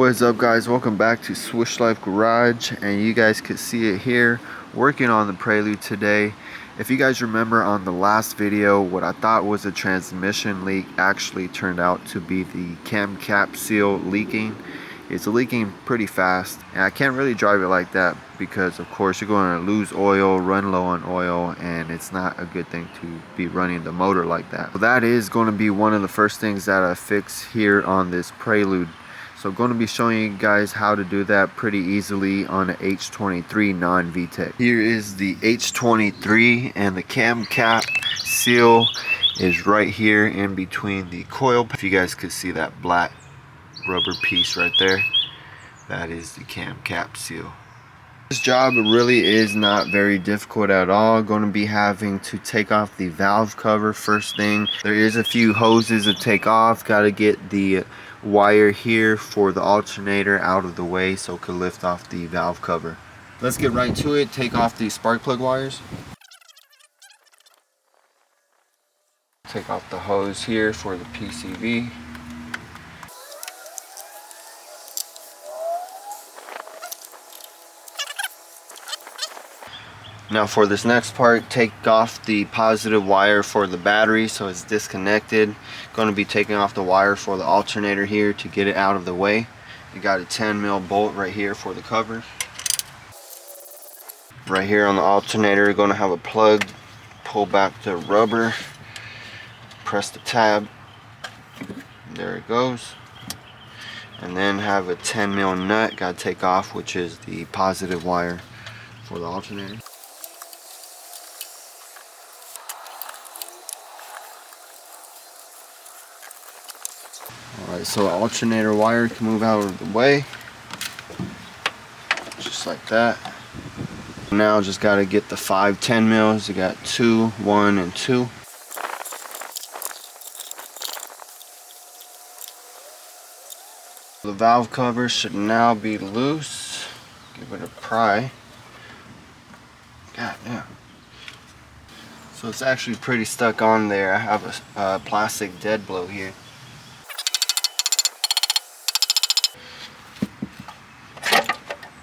What is up, guys? Welcome back to Swish Life Garage, and you guys could see it here working on the Prelude today. If you guys remember on the last video, what I thought was a transmission leak actually turned out to be the cam cap seal leaking. It's leaking pretty fast, and I can't really drive it like that because of course you're going to lose oil, run low on oil, and it's not a good thing to be running the motor like that. So that is going to be one of the first things that I fix here on this Prelude. So I'm going to be showing you guys how to do that pretty easily on an H23 non-VTEC. Here is the H23, and the cam cap seal is right here in between the coil. If you guys could see that black rubber piece right there, that is the cam cap seal. This job really is not very difficult at all. Going to be having to take off the valve cover first thing. There is a few hoses to take off. Got to get the wire here for the alternator out of the way so it could lift off the valve cover. Let's get right to it. Take off the spark plug wires. Take off the hose here for the PCV. Now for this next part, take off the positive wire for the battery so it's disconnected. Going to be taking off the wire for the alternator here to get it out of the way. You got a 10mm bolt right here for the cover. Right here on the alternator, you're going to have a plug. Pull back the rubber, press the tab, there it goes. And then have a 10mm nut, got to take off, which is the positive wire for the alternator. Alright, so the alternator wire can move out of the way, just like that. Now just got to get the 5 10mm. You got 2, 1, and 2. The valve cover should now be loose. Give it a pry. God damn. So it's actually pretty stuck on there. I have a plastic dead blow here.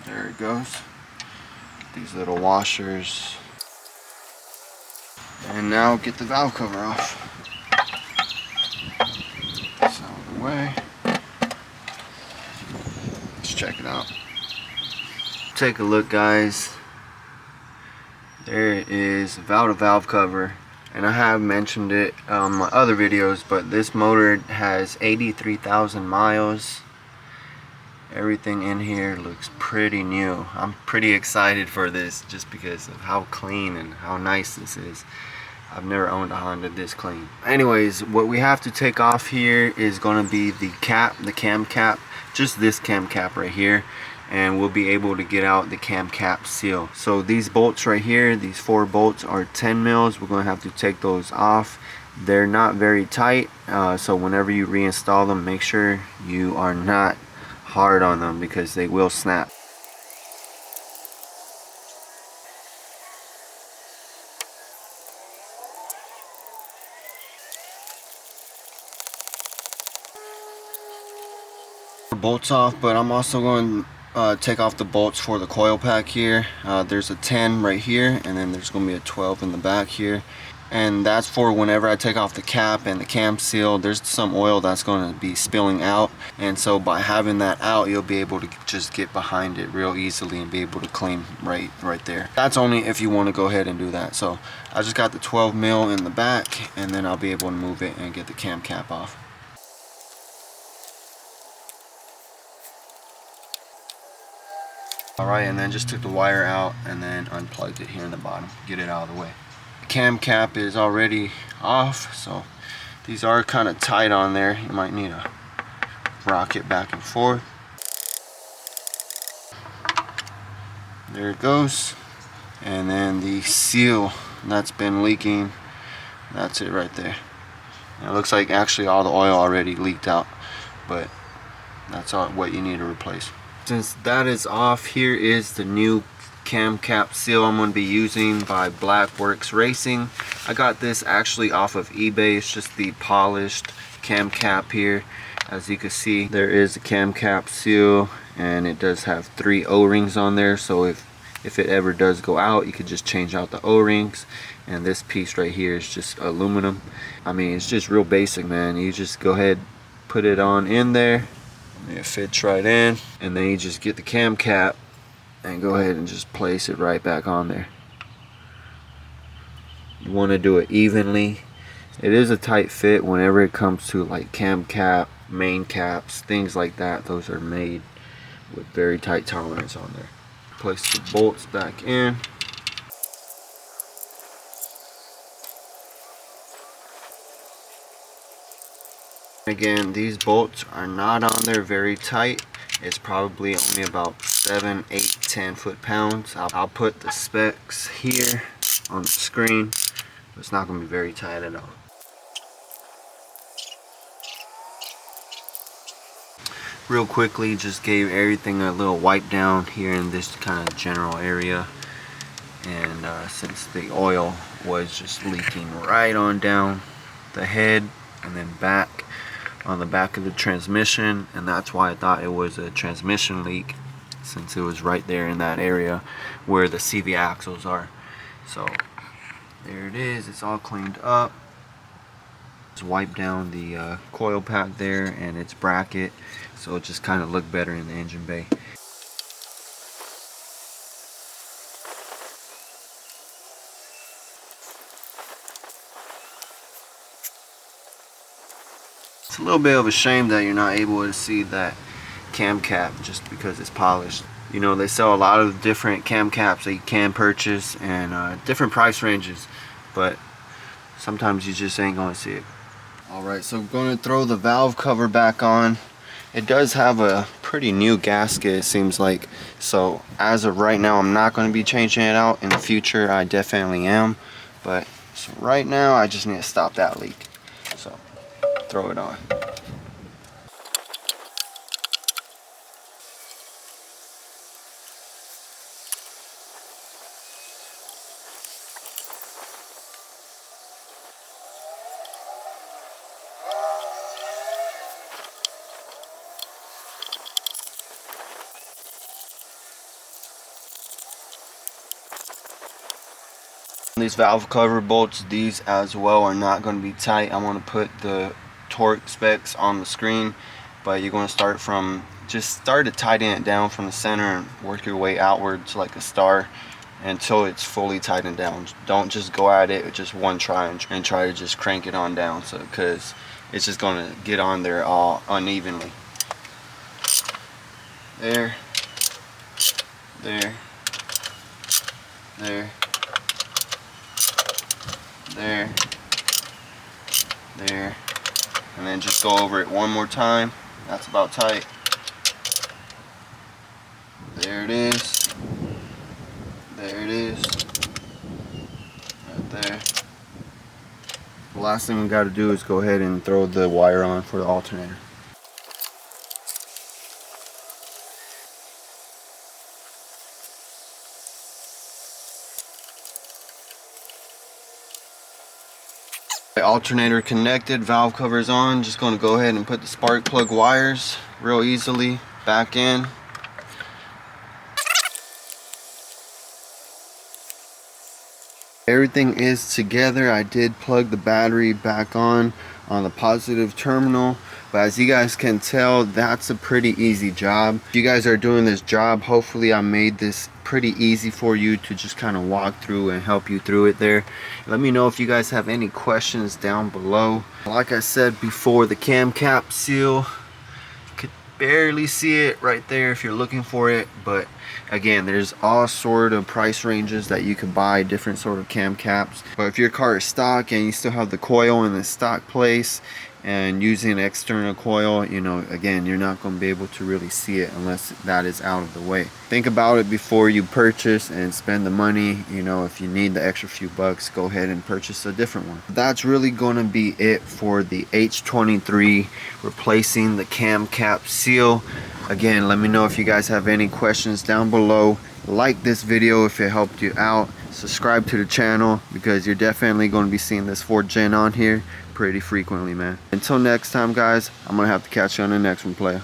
There it goes. These little washers. And now get the valve cover off. This out of the way. Let's check it out. Take a look, guys. There it is, without a valve cover. And I have mentioned it on my other videos, but this motor has 83,000 miles. Everything in here looks pretty new. I'm pretty excited for this just because of how clean and how nice this is. I've never owned a Honda this clean. Anyways, what we have to take off here is going to be the cap, the cam cap, just this cam cap right here, and we'll be able to get out the cam cap seal. So these bolts right here, these 4 bolts are 10mm. We're going to have to take those off. They're not very tight, so whenever you reinstall them, make sure you are not hard on them because they will snap. Bolts off, but I'm also going to take off the bolts for the coil pack here. There's a 10 right here, and then there's going to be a 12 in the back here, and that's for whenever I take off the cap and the cam seal. There's some oil that's going to be spilling out, and so by having that out, you'll be able to just get behind it real easily and be able to clean right there. That's only if you want to go ahead and do that. So I just got the 12mm in the back, and then I'll be able to move it and get the cam cap off. Alright, and then just took the wire out and then unplugged it here in the bottom. Get it out of the way. The cam cap is already off, so these are kind of tight on there. You might need to rock it back and forth. There it goes. And then the seal that's been leaking, that's it right there. And it looks like actually all the oil already leaked out, but that's all what you need to replace. Since that is off, here is the new cam cap seal I'm going to be using by Blackworks Racing. I got this actually off of eBay. It's just the polished cam cap here. As you can see, there is a cam cap seal, and it does have 3 O-rings on there, so if it ever does go out, you could just change out the O-rings. And this piece right here is just aluminum. I mean, it's just real basic, man. You just go ahead, put it on in there, it fits right in, and then you just get the cam cap and go ahead and just place it right back on there. You want to do it evenly. It is a tight fit whenever it comes to like cam cap, main caps, things like that. Those are made with very tight tolerance on there. Place the bolts back in. Again, these bolts are not on there very tight. It's probably only about 7, 8, 10 foot-pounds. I'll put the specs here on the screen. It's not going to be very tight at all. Real quickly, just gave everything a little wipe down here in this kind of general area. And since the oil was just leaking right on down the head and then back on the back of the transmission, and that's why I thought it was a transmission leak, since it was right there in that area where the CV axles are. So there it is, it's all cleaned up. Just wipe down the coil pack there and its bracket, so it just kind of looked better in the engine bay. It's a little bit of a shame that you're not able to see that cam cap just because it's polished. You know, they sell a lot of different cam caps that you can purchase, and different price ranges, but sometimes you just ain't gonna see it. Alright, so I'm going to throw the valve cover back on. It does have a pretty new gasket, it seems like, so as of right now I'm not going to be changing it out. In the future I definitely am, but so right now I just need to stop that leak. So throw it on. These valve cover bolts, these as well are not going to be tight. I'm going to put the torque specs on the screen, but you're going to start to tighten it down from the center and work your way outwards like a star until it's fully tightened down. Don't just go at it with just one try and try to just crank it on down, so because it's just going to get on there all unevenly. There, there, there, there, there, and then just go over it one more time. That's about tight. There it is. There it is. Right there. The last thing we got to do is go ahead and throw the wire on for the alternator. The alternator connected, valve covers on. Just going to go ahead and put the spark plug wires real easily back in. Everything is together. I did plug the battery back on the positive terminal, but as you guys can tell, that's a pretty easy job. If you guys are doing this job, hopefully I made this pretty easy for you to just kind of walk through and help you through it there. Let me know if you guys have any questions down below. Like I said before, the cam cap seal, you could barely see it right there if you're looking for it, but again, there's all sort of price ranges that you can buy different sort of cam caps. But if your car is stock and you still have the coil in the stock place and using an external coil, you know, again, you're not going to be able to really see it unless that is out of the way. Think about it before you purchase and spend the money. You know, if you need the extra few bucks, go ahead and purchase a different one. That's really going to be it for the H23 replacing the cam cap seal. Again, let me know if you guys have any questions down below. Like this video if it helped you out. Subscribe to the channel because you're definitely going to be seeing this 4th gen on here pretty frequently, man. Until next time, guys, I'm gonna have to catch you on the next one, player.